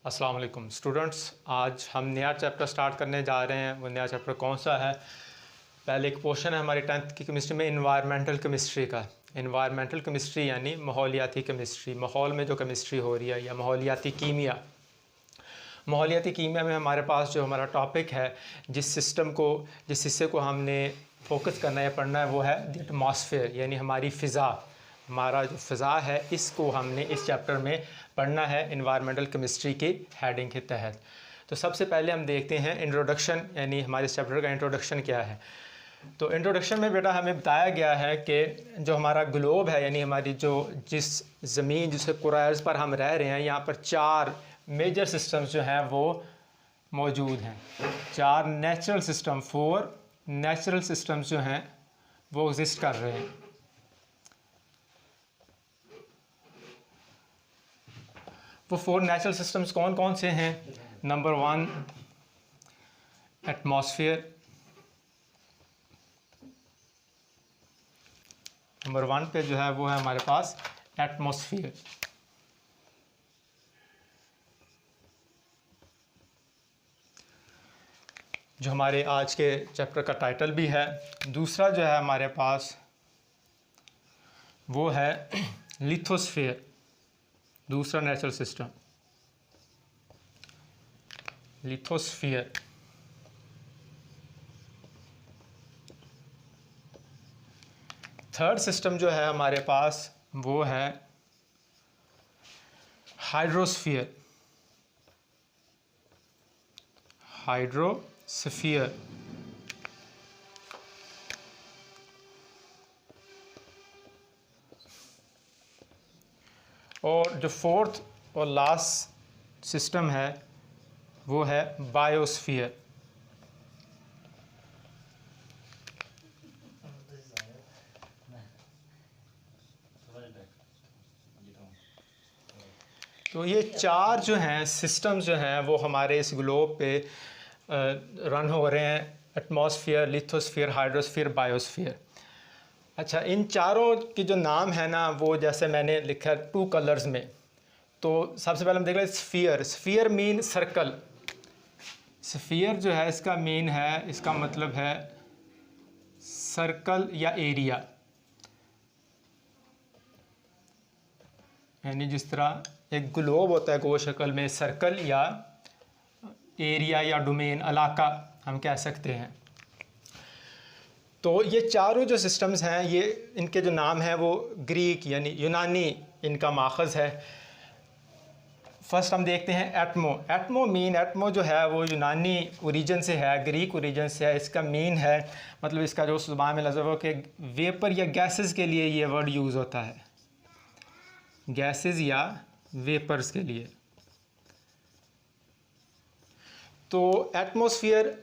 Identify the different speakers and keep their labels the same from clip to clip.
Speaker 1: अस्सलाम वालेकुम स्टूडेंट्स, आज हम नया चैप्टर स्टार्ट करने जा रहे हैं। वो नया चैप्टर कौन सा है? पहले एक पोर्शन है हमारी 10th की केमिस्ट्री में इन्वायरमेंटल केमिस्ट्री का। इन्वायरमेंटल केमिस्ट्री यानी माहौलियाती केमिस्ट्री, माहौल में जो केमिस्ट्री हो रही है, या माहौलियाती कीमिया। माहौलियाती कीमिया में हमारे पास जो हमारा टॉपिक है, जिस हिस्से को हमने फोकस करना है, पढ़ना है, वो है द एटमॉस्फेयर, यानी हमारी फ़िज़ा। हमारा जो फ़िज़ा है, इसको हमने इस चैप्टर में पढ़ना है इन्वायरमेंटल केमिस्ट्री की हेडिंग के तहत। तो सबसे पहले हम देखते हैं इंट्रोडक्शन, यानी हमारे इस चैप्टर का इंट्रोडक्शन क्या है। तो इंट्रोडक्शन में बेटा हमें बताया गया है कि जो हमारा ग्लोब है, यानी हमारी जिस ज़मीन, जिस कुराइज़ पर हम रह रहे हैं, यहाँ पर 4 मेजर सिस्टम्स जो हैं वो मौजूद हैं। 4 नेचुरल सिस्टम, 4 नेचुरल सिस्टम्स जो हैं वो एग्जिस्ट कर रहे हैं। वो 4 नेचुरल सिस्टम्स कौन कौन से हैं? Number 1 atmosphere. नंबर 1 पे जो है वो है हमारे पास एटमॉस्फेयर। जो हमारे आज के चैप्टर का टाइटल भी है। दूसरा जो है हमारे पास वो है लिथोस्फेयर, दूसरा natural system lithosphere. Third system जो है हमारे पास वो है हाइड्रोस्फीयर। हाइड्रोस्फीयर। और जो फोर्थ और लास्ट सिस्टम है वो है बायोस्फीयर। तो ये 4 जो हैं सिस्टम्स जो हैं वो हमारे इस ग्लोब पे रन हो रहे हैं। Atmosphere, lithosphere, hydrosphere, biosphere. अच्छा, इन चारों के जो नाम है ना, वो जैसे मैंने लिखा है 2 कलर्स में। तो सबसे पहले हम देख रहे हैं sphere. Sphere mean circle. Sphere जो है इसका मीन है, इसका मतलब है सर्कल या एरिया। यानी जिस तरह एक ग्लोब होता है गोल शक्ल में, सर्कल या एरिया या डोमेन, इलाका हम कह सकते हैं। तो ये चारों जो सिस्टम्स हैं, ये इनके जो नाम हैं वो ग्रीक यानी यूनानी इनका माखज़ है। फर्स्ट हम देखते हैं एटमो। एटमो जो है वो यूनानी ओरिजिन से है, ग्रीक ओरिजिन से है। इसका मीन है, मतलब इसका जो ज़ुबान में लफ्ज़ हो कि वेपर या गैसेस के लिए ये वर्ड यूज़ होता है, गैसेस या वेपर्स के लिए। तो एटमॉस्फेयर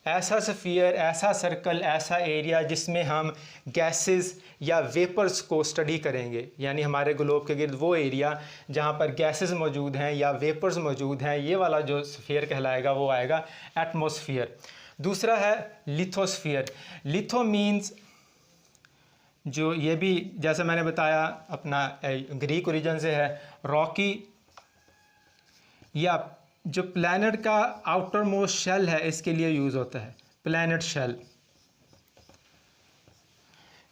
Speaker 1: ऐसा स्फीयर, ऐसा सर्कल, ऐसा एरिया जिसमें हम गैसेस या वेपर्स को स्टडी करेंगे। यानी हमारे ग्लोब के गिर्द वो एरिया जहाँ पर गैसेस मौजूद हैं या वेपर्स मौजूद हैं, ये वाला जो स्फीयर कहलाएगा वो आएगा एटमॉस्फेयर। दूसरा है लिथोस्फीयर। लिथो मीन्स, जो ये भी जैसे मैंने बताया अपना ग्रीक ओरिजिन से है, रॉकी या जो प्लैनेट का आउटर मोस्ट शेल है इसके लिए यूज़ होता है, प्लैनेट शेल।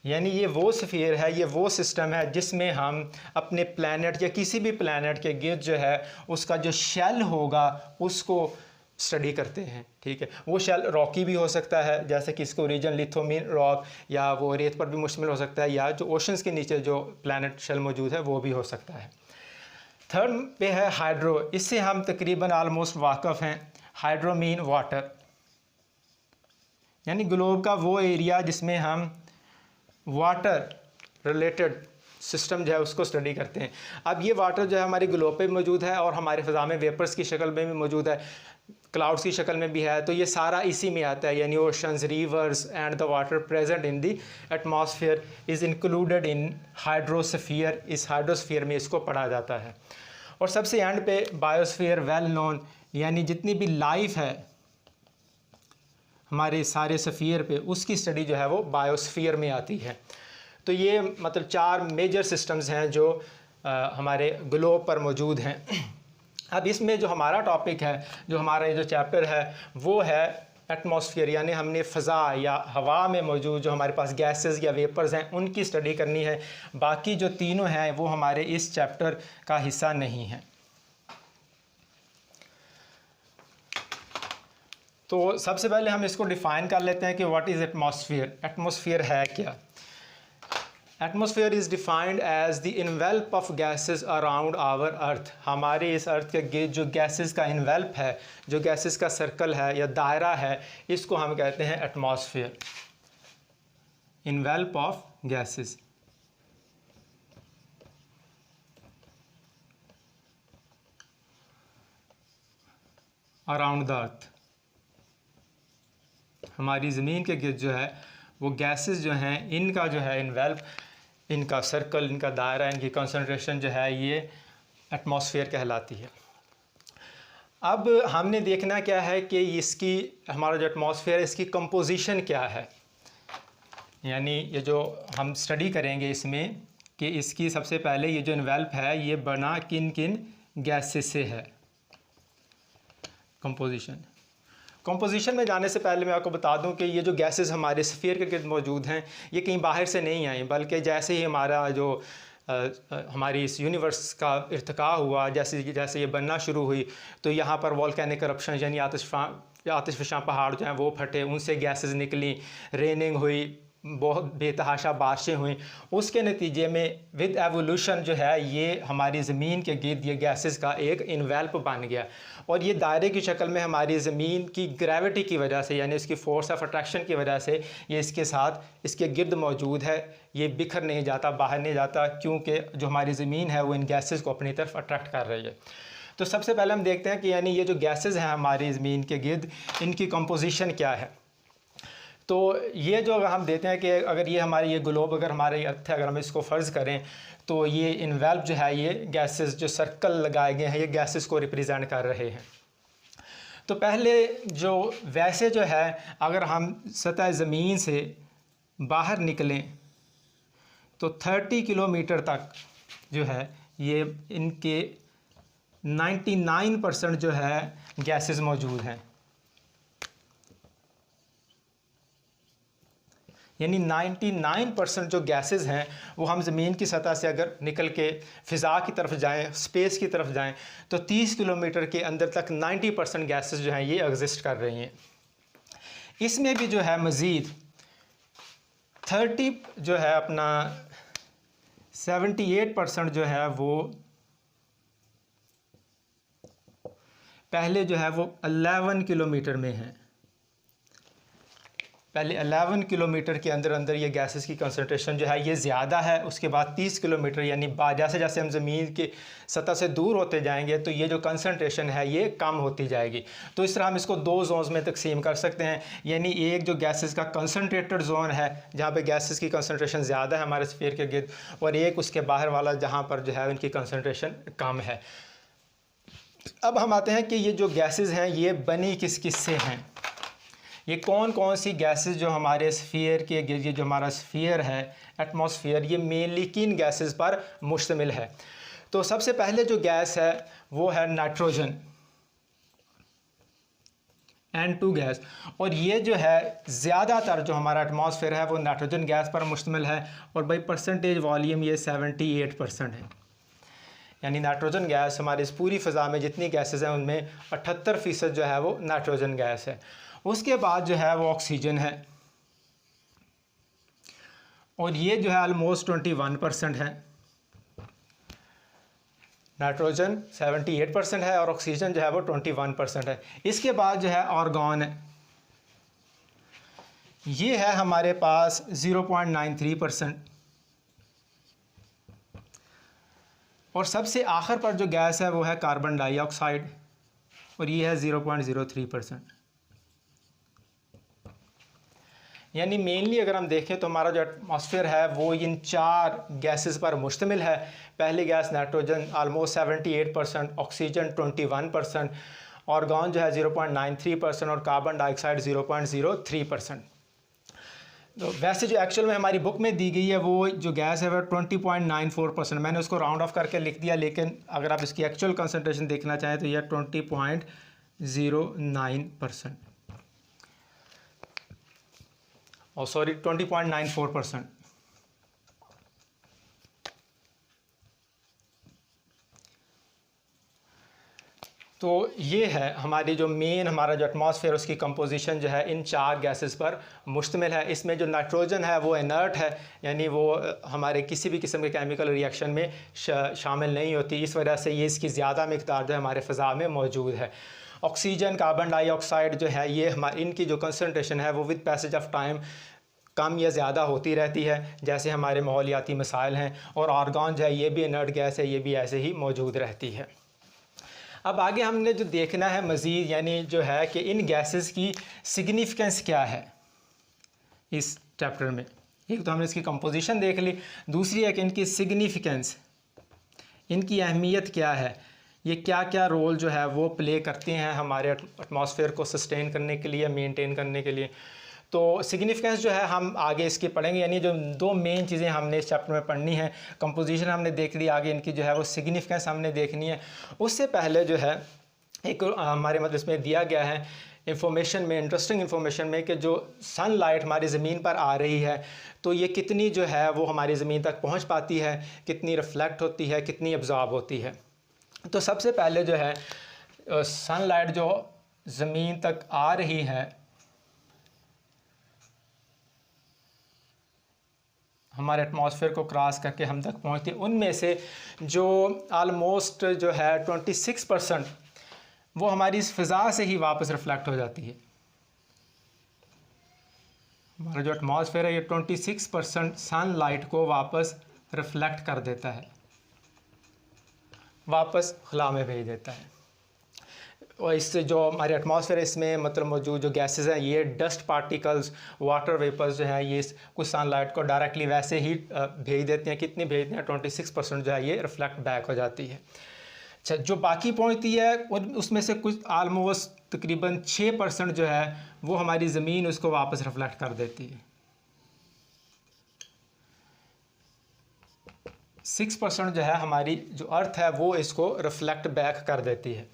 Speaker 1: यानी ये वो स्फीयर है, ये वो सिस्टम है जिसमें हम अपने प्लैनेट या किसी भी प्लैनेट के गिर्द जो है उसका जो शेल होगा उसको स्टडी करते हैं। ठीक है, वो शेल रॉकी भी हो सकता है, जैसे कि इसको ओरिजिन लिथोमीन रॉक, या वो रेत पर भी मुश्तमिल हो सकता है, या जो ओशंस के नीचे जो प्लैनेट शेल मौजूद है वो भी हो सकता है। थर्ड पे है हाइड्रो। इससे हम तकरीबन आलमोस्ट वाक़फ़ हैं। हाइड्रो मीन वाटर, यानी ग्लोब का वो एरिया जिसमें हम वाटर रिलेटेड सिस्टम जो है उसको स्टडी करते हैं। अब ये वाटर जो है हमारे ग्लोब पे मौजूद है और हमारे फ़ज़ा में वेपर्स की शक्ल में भी मौजूद है, क्लाउड्स की शक्ल में भी है। तो ये सारा इसी में आता है, यानी oceans, reverse and the water present in the atmosphere is included in hydrosphere. इस हाइड्रोस्फीयर में इसको पढ़ा जाता है। और सबसे एंड पे बायोस्फीयर, वेल नोन, यानी जितनी भी लाइफ है हमारे सारे स्फीयर पे, उसकी स्टडी जो है वो बायोस्फीयर में आती है। तो ये मतलब 4 मेजर सिस्टम्स हैं जो हमारे ग्लोब पर मौजूद हैं। अब इसमें जो हमारा टॉपिक है, जो हमारा ये जो चैप्टर है वो है एटमॉस्फेयर, यानी हमने फ़ज़ा या हवा में मौजूद जो हमारे पास गैसेस या वेपर्स हैं उनकी स्टडी करनी है। बाकी जो तीनों हैं वो हमारे इस चैप्टर का हिस्सा नहीं है। तो सबसे पहले हम इसको डिफ़ाइन कर लेते हैं कि व्हाट इज़ एटमॉस्फेयर। एटमॉस्फेयर है क्या? Atmosphere is defined as the envelope of gases around our earth. हमारे इस अर्थ के गिर्द जो गैसेस का इन्वेल्प है, जो गैसेस का सर्कल है या दायरा है, इसको हम कहते हैं atmosphere. Envelope of gases around the earth. हमारी ज़मीन के गिर्द जो है वो गैसेस जो हैं इनका जो है इन्वेल्प, इनका सर्कल, इनका दायरा, इनकी कंसंट्रेशन जो है ये एटमॉस्फेयर कहलाती है। अब हमने देखना क्या है कि इसकी, हमारा जो एटमॉस्फेयर है इसकी कंपोजिशन क्या है, यानी ये जो हम स्टडी करेंगे इसमें कि इसकी सबसे पहले ये जो इन्वेल्प है ये बना किन किन गैसेस से है। कंपोजिशन में जाने से पहले मैं आपको बता दूं कि ये जो गैसेस हमारे स्फीयर के गिर्द मौजूद हैं ये कहीं बाहर से नहीं आई, बल्कि जैसे ही हमारा जो हमारी इस यूनिवर्स का इर्तिका हुआ, जैसे जैसे ये बनना शुरू हुई तो यहाँ पर वॉल्केनिक करप्शन यानी आतिशफ़शां पहाड़ जो हैं वो फटे, उनसे गैसेस निकली, रेनिंग हुई, बहुत बेतहाशा बारिशें हुई। उसके नतीजे में विद एवोल्यूशन जो है ये हमारी ज़मीन के गिर्द ये गैसेस का एक इन्वेल्प बन गया, और ये दायरे की शक्ल में हमारी ज़मीन की ग्रेविटी की वजह से, यानी इसकी फोर्स ऑफ अट्रैक्शन की वजह से ये इसके साथ इसके गिर्द मौजूद है। ये बिखर नहीं जाता, बाहर नहीं जाता, क्योंकि जो हमारी ज़मीन है वो इन गैसेस को अपनी तरफ अट्रैक्ट कर रही है। तो सबसे पहले हम देखते हैं कि यानी ये जो गैसेस हैं हमारी ज़मीन के गिर्द, इनकी कंपोजिशन क्या है। तो ये जो अगर हम देते हैं कि अगर ये हमारे ये ग्लोब, अगर हमारे अर्थ है, अगर हम इसको फ़र्ज़ करें तो ये इन्वेल्प जो है ये गैसेस, जो सर्कल लगाए गए हैं ये गैसेस को रिप्रेजेंट कर रहे हैं। तो पहले जो वैसे जो है अगर हम सतह ज़मीन से बाहर निकलें तो 30 किलोमीटर तक जो है ये इनके 99% जो है गैसेस मौजूद हैं, यानी 99% जो गैसेस हैं वो हम ज़मीन की सतह से अगर निकल के फ़िज़ा की तरफ जाएं, स्पेस की तरफ जाएं, तो 30 किलोमीटर के अंदर तक 90% गैसेस जो हैं ये एग्जिस्ट कर रही हैं। इसमें भी जो है मज़ीद 30 जो है अपना 78% जो है वो पहले जो है वो 11 किलोमीटर में है। पहले 11 किलोमीटर के अंदर अंदर ये गैसेस की कंसंट्रेशन जो है ये ज़्यादा है। उसके बाद 30 किलोमीटर, यानी जैसे जैसे हम ज़मीन की सतह से दूर होते जाएंगे तो ये जो कंसंट्रेशन है ये कम होती जाएगी। तो इस तरह हम इसको दो जोन्स में तकसीम कर सकते हैं, यानी एक जो गैसेस का कंसनट्रेटेड जोन है जहाँ पे गैसेस की कंसंट्रेशन ज़्यादा है हमारे स्फीयर के गिर्द, और एक उसके बाहर वाला जहाँ पर जो है उनकी कंसंट्रेशन कम है। अब हम आते हैं कि ये जो गैसेस हैं ये बनी किस किस से हैं, ये कौन कौन सी गैसेस जो हमारे स्फीयर के गिर्द, ये जो हमारा स्फीयर है एटमॉस्फेयर, ये मेनली किन गैसेस पर मुश्तमिल है। तो सबसे पहले जो गैस है वो है नाइट्रोजन, N2 गैस, और ये जो है ज़्यादातर जो हमारा एटमॉस्फेयर है वो नाइट्रोजन गैस पर मुश्तमिल है, और बाई परसेंटेज वॉल्यूम ये 78% है। यानी नाइट्रोजन गैस हमारी इस पूरी फ़ज़ा में जितनी गैसेस हैं उनमें 78% जो है वो नाइट्रोजन गैस है। उसके बाद जो है वो ऑक्सीजन है, और ये जो है ऑलमोस्ट 21% है। नाइट्रोजन 78% है और ऑक्सीजन जो है वो 21% है। इसके बाद जो है आर्गॉन है, ये है हमारे पास 0.93%, और सबसे आखिर पर जो गैस है वो है कार्बन डाइऑक्साइड, और ये है 0.03%। यानी मेनली अगर हम देखें तो हमारा जो एटमॉस्फेयर है वो इन 4 गैसेस पर मुश्तमिल है। पहली gas nitrogen almost 78%, oxygen 21%, argon जो है 0.93% और कार्बन डाइऑक्साइड 0.03%। तो वैसे जो एक्चुअल में हमारी बुक में दी गई है वो जो गैस है वो 20.94%, मैंने उसको राउंड ऑफ करके लिख दिया, लेकिन अगर आप इसकी एक्चुअल कंसनट्रेशन देखना चाहें तो यह 20.09%, और सॉरी 20.94%। तो ये है हमारी जो मेन हमारा जो एटमॉस्फेयर उसकी कंपोजिशन जो है इन 4 गैसेस पर मुश्तमिल है। इसमें जो नाइट्रोजन है वो इनर्ट है, यानी वो हमारे किसी भी किस्म के केमिकल रिएक्शन में शामिल नहीं होती, इस वजह से ये इसकी ज़्यादा मिकदार जो है हमारे फ़ज़ा में मौजूद है। ऑक्सीजन, कार्बन डाइऑक्साइड जो है ये हमारी इनकी जो कंसनट्रेशन है वो विद पैसेज ऑफ टाइम कम या ज़्यादा होती रहती है, जैसे हमारे माहौलियाती मसाइल हैं। और आर्गॉन जो है ये भी इनर्ट गैस है, ये भी ऐसे ही मौजूद रहती है। अब आगे हमने जो देखना है मज़ीद, यानी जो है कि इन गैसेस की सिग्निफिकेंस क्या है इस चैप्टर में। एक तो हमने इसकी कंपोजिशन देख ली, दूसरी है कि इनकी सिग्निफिकेंस, इनकी अहमियत क्या है, ये क्या क्या रोल जो है वो प्ले करते हैं हमारे एटमॉस्फेयर को सस्टेन करने के लिए, मेंटेन करने के लिए। तो सिग्निफिकेंस जो है हम आगे इसकी पढ़ेंगे, यानी जो 2 मेन चीज़ें हमने इस चैप्टर में पढ़नी है। कंपोजिशन हमने देख ली, आगे इनकी जो है वो सिग्निफिकेंस हमने देखनी है। उससे पहले जो है एक हमारे मतलब इसमें दिया गया है इंफॉर्मेशन में, इंटरेस्टिंग इंफॉर्मेशन में, कि जो सनलाइट हमारी ज़मीन पर आ रही है तो ये कितनी जो है वो हमारी ज़मीन तक पहुँच पाती है, कितनी रिफ्लेक्ट होती है, कितनी एब्जॉर्ब होती है। तो सबसे पहले जो है सनलाइट जो ज़मीन तक आ रही है, हमारे एटमॉस्फेयर को क्रॉस करके हम तक पहुंचती है, उनमें से जो आलमोस्ट जो है 26% वो हमारी इस फ़िज़ा से ही वापस रिफ्लेक्ट हो जाती है। हमारा जो एटमॉस्फेयर है ये 26% सनलाइट को वापस रिफ्लेक्ट कर देता है, वापस खुला में भेज देता है। और इससे जो हमारे एटमॉस्फेयर है इसमें मतलब मौजूद जो गैसेस हैं, ये डस्ट पार्टिकल्स, वाटर वेपर्स जो हैं, ये कुछ सनलाइट को डायरेक्टली वैसे ही भेज देते हैं। कितनी भेजते हैं? 26% जो है ये रिफ्लेक्ट बैक हो जाती है। अच्छा, जो बाकी पहुंचती है उसमें से कुछ आलमोस्ट तकरीबन 6% जो है वो हमारी ज़मीन उसको वापस रिफ्लेक्ट कर देती है। 6% जो है हमारी जो अर्थ है वो इसको रिफ्लेक्ट बैक कर देती है।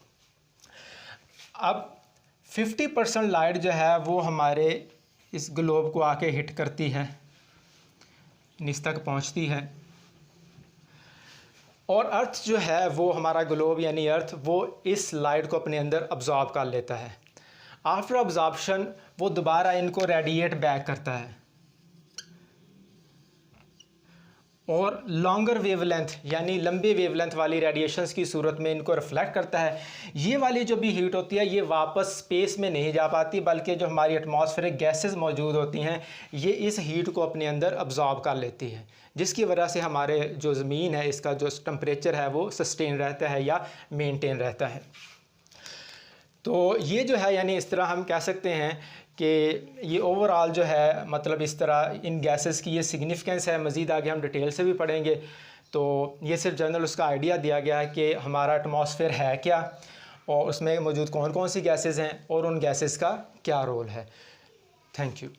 Speaker 1: अब 50% लाइट जो है वो हमारे इस ग्लोब को आके हिट करती है, नीचे तक पहुंचती है, और अर्थ जो है वो हमारा ग्लोब यानी अर्थ वो इस लाइट को अपने अंदर अब्जॉर्ब कर लेता है। आफ्टर अब्जॉर्प्शन वो दोबारा इनको रेडिएट बैक करता है और लॉन्गर वेवलेंथ यानी लंबे वेवलेंथ वाली रेडिएशंस की सूरत में इनको रिफ्लेक्ट करता है। ये वाली जो भी हीट होती है ये वापस स्पेस में नहीं जा पाती, बल्कि जो हमारी एटमॉस्फेरिक गैसेस मौजूद होती हैं ये इस हीट को अपने अंदर अब्जॉर्ब कर लेती है, जिसकी वजह से हमारे जो ज़मीन है इसका जो टेम्परेचर है वो सस्टेन रहता है या मेनटेन रहता है। तो ये जो है यानी इस तरह हम कह सकते हैं कि ये ओवरऑल जो है मतलब इस तरह इन गैसेस की ये सिग्निफिकेंस है। मज़ीद आगे हम डिटेल से भी पढ़ेंगे। तो ये सिर्फ जनरल उसका आइडिया दिया गया है कि हमारा एटमॉस्फेयर है क्या और उसमें मौजूद कौन कौन सी गैसेस हैं और उन गैसेस का क्या रोल है। Thank you.